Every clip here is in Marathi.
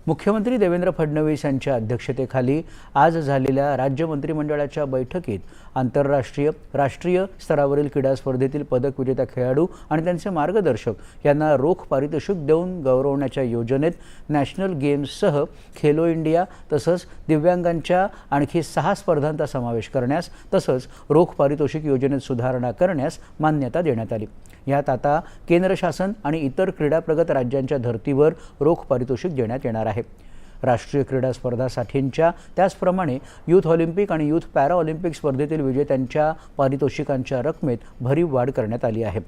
मुख्यमंत्री देवेंद्र फडणवीस यांच्या अध्यक्षतेखाली आज झालेल्या राज्य मंत्रिमंडळाच्या बैठकीत आंतरराष्ट्रीय राष्ट्रीय स्तरावरील क्रीडा स्पर्धेतील पदक विजेता खेळाडू आणि त्यांचे मार्गदर्शक यांना रोख पारितोषिक देऊन गौरवण्याच्या योजनेत नॅशनल गेम्ससह खेलो इंडिया तसंच दिव्यांगांच्या आणखी 6 स्पर्धांचा समावेश करण्यास तसंच रोख पारितोषिक योजनेत सुधारणा करण्यास मान्यता देण्यात आली। यात आता केंद्र शासन आणि इतर क्रीडा प्रगत राज्यांच्या धर्तीवर रोख पारितोषिक देण्यात येणार आहे। राष्ट्रीय क्रीडा स्पर्धांसाठींच्या त्याचप्रमाणे यूथ ऑलिम्पिक आणि यूथ पॅरा ऑलिम्पिक स्पर्धेतील विजेत्यांच्या पारितोषिकांच्या रकमेत भरीव वाढ करण्यात आली आहे।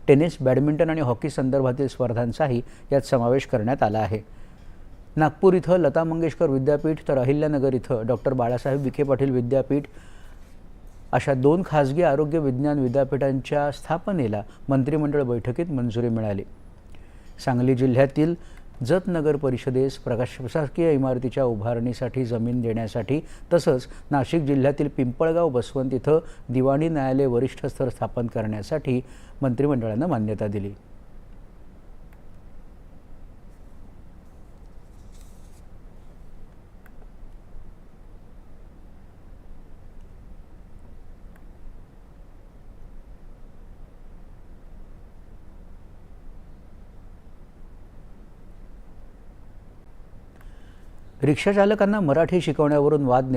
टेनिस, बॅडमिंटन आणि हॉकी संदर्भातील स्पर्धांचाही यात समावेश करण्यात आला आहे। नागपूर इथं लता मंगेशकर विद्यापीठ तर अहिल्यानगर इथं डॉक्टर बाळासाहेब विखे पाटील विद्यापीठ अशा 2 खासगी आरोग्य विज्ञान विद्यापीठांच्या स्थापनेला मंत्रिमंडळ बैठकीत मंजुरी मिळाली। सांगली जिल्ह्यातील जत नगर परिषदेस प्रशासकीय इमारतीच्या उभारणीसाठी जमीन देण्यासाठी तसंच नाशिक जिल्ह्यातील पिंपळगाव बसवंत इथं दिवाणी न्यायालय वरिष्ठ स्तर स्थापन करण्यासाठी मंत्रिमंडळानं मान्यता दिली। रिक्षा चालकांना मराठी शिकवण्यावरून वाद निर्माण